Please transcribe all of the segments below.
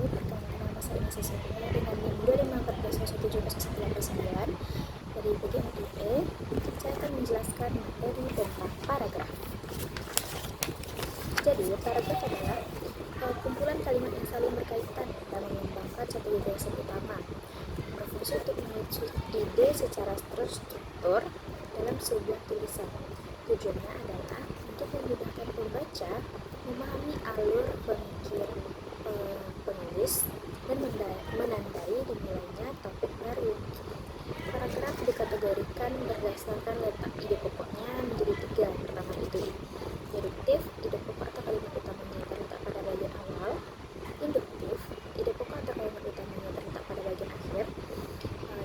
perkembangan masa Indonesia mulai dengan NIM 2014-17-9 dari bagian IE. Saya akan menjelaskan materi tentang paragraf. Jadi, paragraf adalah kumpulan kalimat yang saling berkaitan dan mengembangkan satu gagasan utama, berfungsi untuk menyusun ide secara terstruktur dalam sebuah tulisan. Tujuannya adalah untuk memudahkan pembaca memahami alur pemikir penulis dan menandai dimulainya topik baru. Paragraf dikategorikan berdasarkan letak ide pokoknya menjadi 3. Pertama itu deduktif, ide pokok atau kalimat utamanya terletak pada bagian awal. Induktif, ide pokok atau kalimat utamanya terletak pada bagian akhir.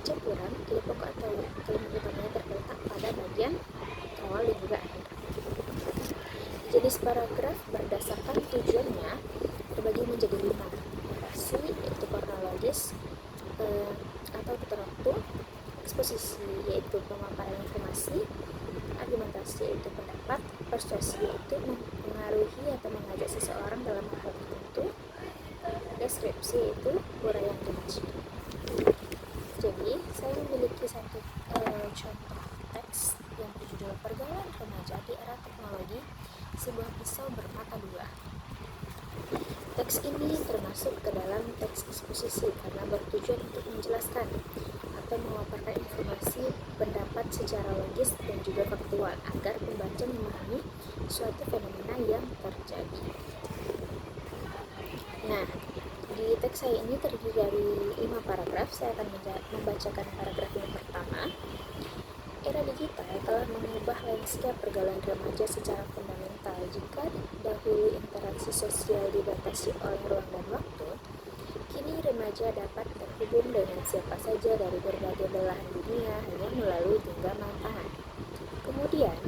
Campuran, ide pokok atau kalimat utamanya terletak pada bagian awal dan juga akhir. Jenis paragraf berdasarkan tujuannya terbagi menjadi 5. Narasi, yaitu kronologis atau tertentu. Eksposisi, yaitu pemaparan informasi. Argumentasi, yaitu pendapat. Persuasi, yaitu mempengaruhi atau mengajak seseorang dalam hal tertentu. Deskripsi, yaitu uraian rinci. Jadi, saya memiliki satu contoh teks yang berjudul Pergaulan Remaja di Era Teknologi, sebuah pisau bermata dua. Teks ini termasuk ke dalam teks eksposisi karena bertujuan untuk menjelaskan atau memaparkan informasi pendapat secara logis dan juga faktual agar pembaca memahami suatu fenomena yang terjadi. Nah, di teks saya ini terdiri dari 5 paragraf. Saya akan membacakan paragraf yang pertama. Era digital telah mengubah lanskap pergaulan remaja secara fundamental. Jika dahulu interaksi sosial dibatasi oleh ruang dan waktu, kini remaja dapat terhubung dengan siapa saja dari berbagai belahan dunia hanya melalui genggaman tangan. Kemudian,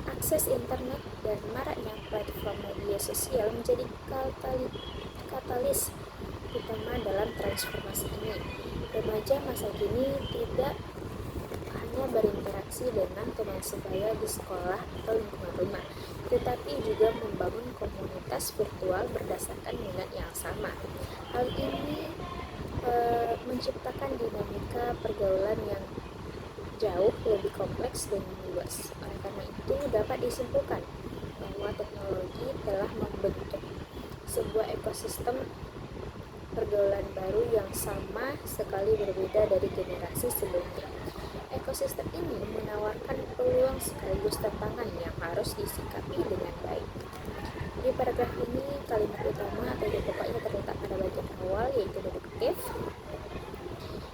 akses internet dan maraknya platform media sosial menjadi katalis utama dalam transformasi ini. Remaja masa kini tidak hanya berinteraksi dengan teman sebaya di sekolah atau lingkungan rumah, tetapi juga membangun komunitas virtual berdasarkan minat yang sama. Hal ini menciptakan dinamika pergaulan yang jauh lebih kompleks dan luas. Oleh karena itu, dapat disimpulkan bahwa teknologi telah membentuk sebuah ekosistem pergaulan baru yang sama sekali berbeda dari generasi sebelumnya. Ekosistem ini menawarkan peluang sekaligus tantangan yang harus disikapi dengan baik. Di paragraf ini, kalimat utama atau ide pokoknya terletak pada bagian awal, yaitu deduktif.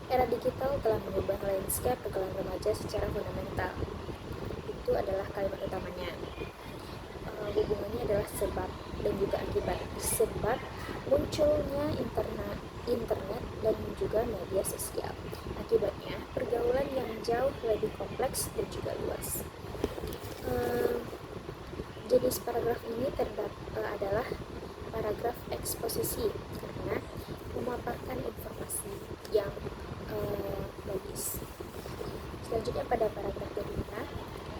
Era digital telah mengubah lanskap pergaulan remaja secara fundamental. Itu adalah kalimat utamanya. Hubungannya adalah sebab dan juga akibat. Sebab munculnya internet dan juga media sosial. Akibatnya, pergaulan yang jauh lebih kompleks dan juga luas. Jenis paragraf ini adalah paragraf eksposisi karena memaparkan informasi yang logis. Selanjutnya pada paragraf kedua,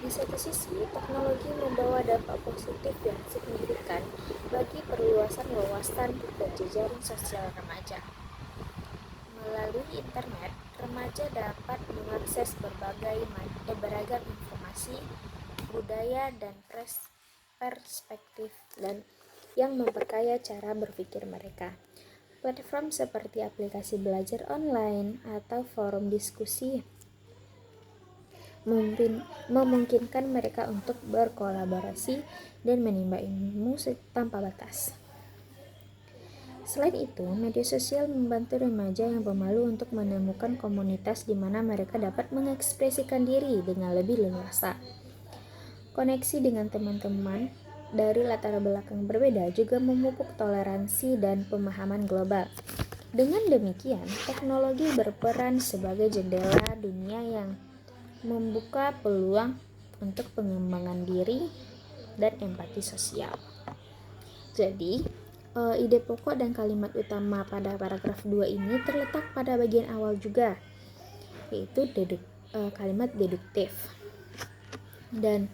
di satu sisi teknologi membawa dampak positif yang signifikan bagi perluasan wawasan dan jejaring sosial remaja. Melalui internet, remaja dapat mengakses beragam informasi, budaya, dan perspektif dan yang memperkaya cara berpikir mereka. Platform seperti aplikasi belajar online atau forum diskusi memungkinkan mereka untuk berkolaborasi dan menimba ilmu tanpa batas. Selain itu, media sosial membantu remaja yang pemalu untuk menemukan komunitas di mana mereka dapat mengekspresikan diri dengan lebih leluasa. Koneksi dengan teman-teman dari latar belakang berbeda juga memupuk toleransi dan pemahaman global. Dengan demikian, teknologi berperan sebagai jendela dunia yang membuka peluang untuk pengembangan diri dan empati sosial. Jadi, ide pokok dan kalimat utama pada paragraf 2 ini terletak pada bagian awal juga, yaitu kalimat deduktif. Dan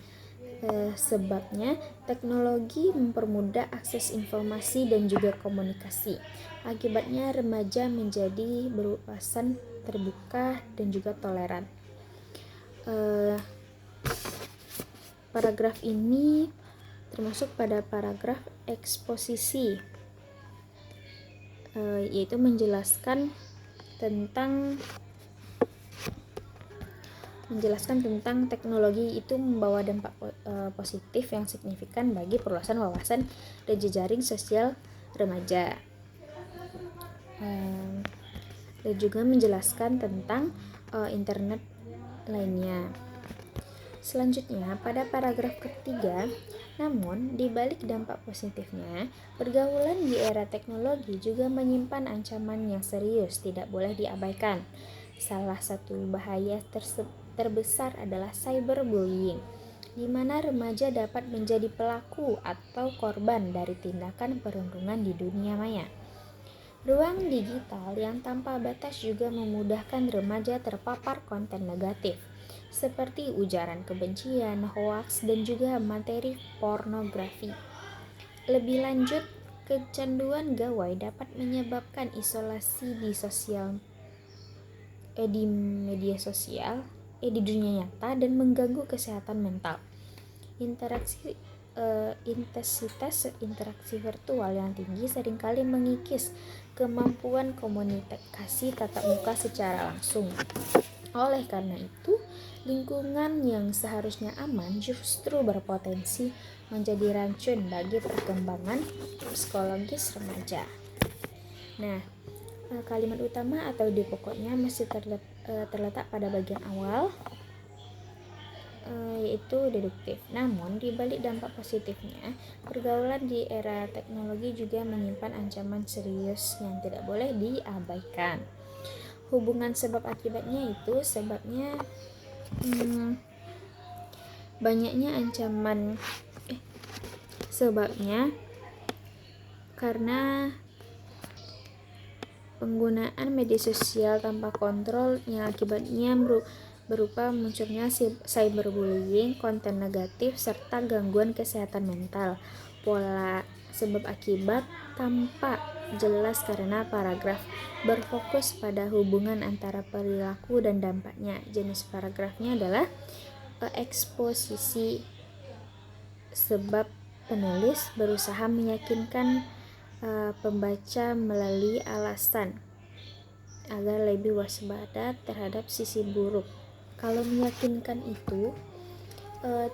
Sebabnya, teknologi mempermudah akses informasi dan juga komunikasi. Akibatnya, remaja menjadi berwawasan terbuka dan juga toleran. Paragraf ini termasuk pada paragraf eksposisi, yaitu menjelaskan tentang teknologi itu membawa dampak positif yang signifikan bagi perluasan wawasan dan jejaring sosial remaja, dan juga menjelaskan tentang internet lainnya. Selanjutnya, pada paragraf ketiga, namun di balik dampak positifnya, pergaulan di era teknologi juga menyimpan ancaman yang serius, tidak boleh diabaikan. Salah satu bahaya terbesar adalah cyberbullying, di mana remaja dapat menjadi pelaku atau korban dari tindakan perundungan di dunia maya. Ruang digital yang tanpa batas juga memudahkan remaja terpapar konten negatif, seperti ujaran kebencian, hoaks, dan juga materi pornografi. Lebih lanjut, kecanduan gawai dapat menyebabkan isolasi di media sosial, di dunia nyata, dan mengganggu kesehatan mental. Intensitas interaksi virtual yang tinggi seringkali mengikis kemampuan komunikasi tatap muka secara langsung. Oleh karena itu, lingkungan yang seharusnya aman justru berpotensi menjadi racun bagi perkembangan psikologis remaja. Nah, kalimat utama atau di pokoknya masih terletak pada bagian awal, yaitu deduktif. Namun, di balik dampak positifnya, pergaulan di era teknologi juga menyimpan ancaman serius yang tidak boleh diabaikan. Hubungan sebab akibatnya itu sebabnya banyaknya ancaman sebabnya karena penggunaan media sosial tanpa kontrol yang akibatnya berupa munculnya cyberbullying, konten negatif, serta gangguan kesehatan mental. Pola sebab akibat tampak jelas karena paragraf berfokus pada hubungan antara perilaku dan dampaknya. Jenis paragrafnya adalah eksposisi, sebab penulis berusaha meyakinkan pembaca melalui alasan agar lebih waspada terhadap sisi buruk. Kalau meyakinkan itu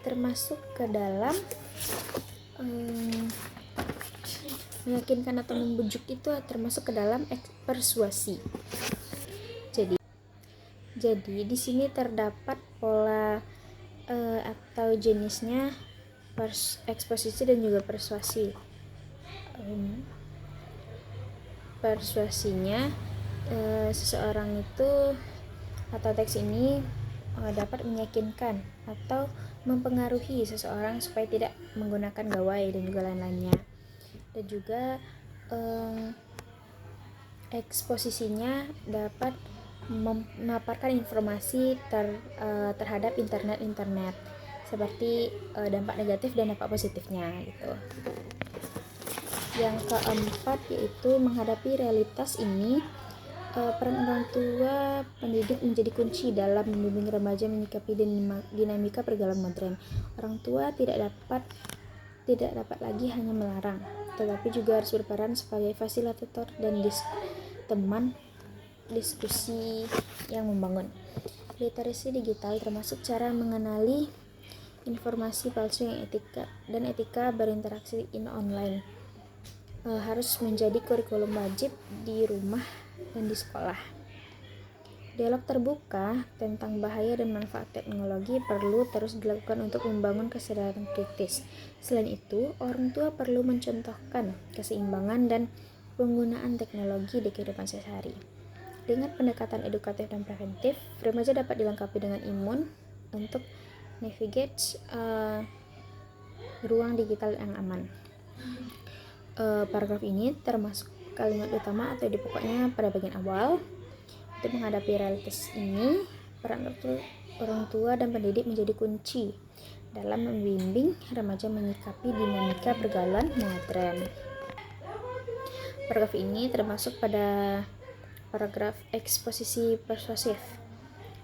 termasuk ke dalam meyakinkan atau membujuk itu termasuk ke dalam persuasi. Jadi di sini terdapat pola atau jenisnya eksposisi dan juga persuasi. Persuasinya, seseorang itu atau teks ini dapat meyakinkan atau mempengaruhi seseorang supaya tidak menggunakan gawai dan juga lain-lainnya. Dan juga eksposisinya dapat memaparkan informasi terhadap internet seperti dampak negatif dan dampak positifnya gitu. Yang keempat yaitu menghadapi realitas ini, peran orang tua pendidik menjadi kunci dalam membimbing remaja menyikapi dinamika pergaulan modern. Orang tua tidak dapat lagi hanya melarang, tetapi juga harus berperan sebagai fasilitator dan teman diskusi yang membangun. Literasi digital termasuk cara mengenali informasi palsu yang etika berinteraksi online. Harus menjadi kurikulum wajib di rumah dan di sekolah. Dialog terbuka tentang bahaya dan manfaat teknologi perlu terus dilakukan untuk membangun kesadaran kritis. Selain itu, orang tua perlu mencontohkan keseimbangan dan penggunaan teknologi di kehidupan sehari-hari. Dengan pendekatan edukatif dan preventif, remaja dapat dilengkapi dengan imun untuk navigate ruang digital yang aman. Paragraf ini termasuk kalimat utama atau di pokoknya pada bagian awal. Untuk menghadapi realitas ini, peran orang tua dan pendidik menjadi kunci dalam membimbing remaja menyikapi dinamika pergaulan modern. Paragraf ini termasuk pada paragraf eksposisi persuasif.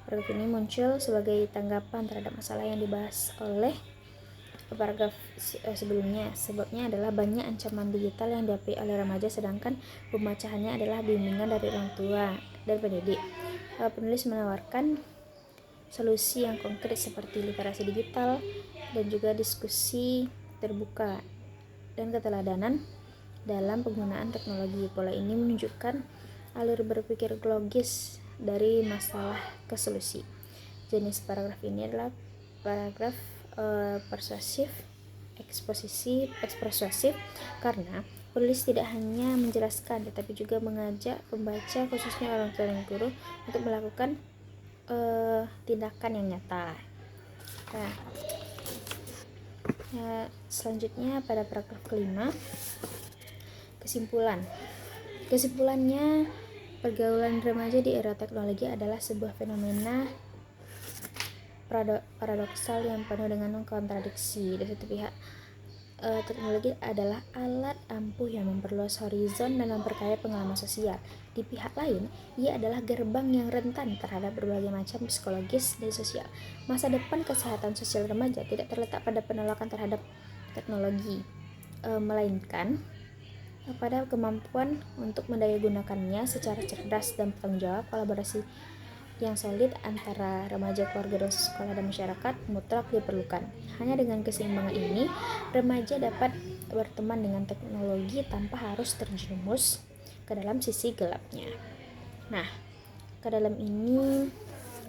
Paragraf ini muncul sebagai tanggapan terhadap masalah yang dibahas oleh paragraf sebelumnya. Sebabnya adalah banyak ancaman digital yang dihadapi oleh remaja, sedangkan pembacaannya adalah bimbingan dari orang tua dan pendidik. Penulis menawarkan solusi yang konkret seperti literasi digital dan juga diskusi terbuka dan keteladanan dalam penggunaan teknologi. Pola ini menunjukkan alur berpikir logis dari masalah ke solusi. Jenis paragraf ini adalah paragraf persuasif, ekspresif, karena penulis tidak hanya menjelaskan tetapi juga mengajak pembaca, khususnya orang tua dan guru, untuk melakukan tindakan yang nyata. Selanjutnya pada paragraf kelima, kesimpulannya, pergaulan remaja di era teknologi adalah sebuah fenomena paradoksal yang penuh dengan kontradiksi. Di satu pihak, teknologi adalah alat ampuh yang memperluas horizon dan memperkaya pengalaman sosial. Di pihak lain, ia adalah gerbang yang rentan terhadap berbagai macam psikologis dan sosial. Masa depan kesehatan sosial remaja tidak terletak pada penolakan terhadap teknologi, melainkan pada kemampuan untuk mendayagunakannya secara cerdas dan bertanggung jawab. Kolaborasi yang solid antara remaja, keluarga, dan sekolah dan masyarakat mutlak diperlukan. Hanya dengan keseimbangan ini, remaja dapat berteman dengan teknologi tanpa harus terjerumus ke dalam sisi gelapnya. Nah, ke dalam ini,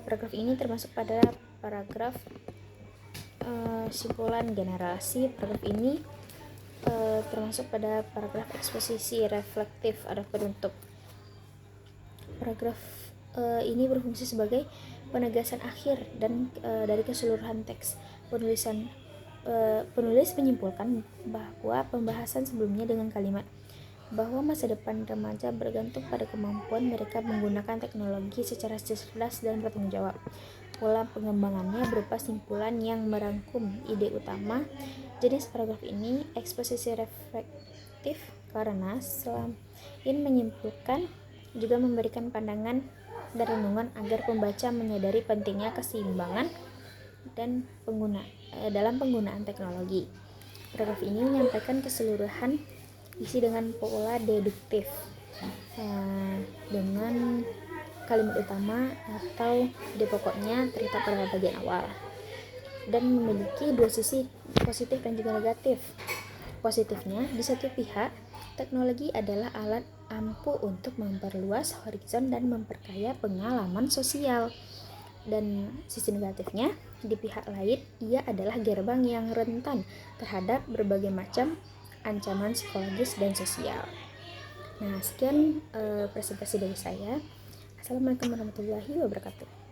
paragraf ini termasuk pada paragraf simpulan generasi. Paragraf ini termasuk pada paragraf eksposisi reflektif ada penutup. Paragraf ini berfungsi sebagai penegasan akhir dan dari keseluruhan teks. Penulis menyimpulkan bahwa pembahasan sebelumnya dengan kalimat bahwa masa depan remaja bergantung pada kemampuan mereka menggunakan teknologi secara cerdas dan bertanggung jawab. Pola pengembangannya berupa simpulan yang merangkum ide utama. Jenis paragraf ini eksposisi reflektif karena selain menyimpulkan juga memberikan pandangan dan renungan agar pembaca menyadari pentingnya keseimbangan dan dalam penggunaan teknologi. Paragraf ini menyampaikan keseluruhan isi dengan pola deduktif dengan kalimat utama atau ide pokoknya terletak pada bagian awal dan memiliki dua sisi, positif dan juga negatif. Positifnya, di satu pihak, teknologi adalah alat ampuh untuk memperluas horizon dan memperkaya pengalaman sosial. Dan sisi negatifnya, di pihak lain, ia adalah gerbang yang rentan terhadap berbagai macam ancaman psikologis dan sosial. Nah, sekian presentasi dari saya. Assalamualaikum warahmatullahi wabarakatuh.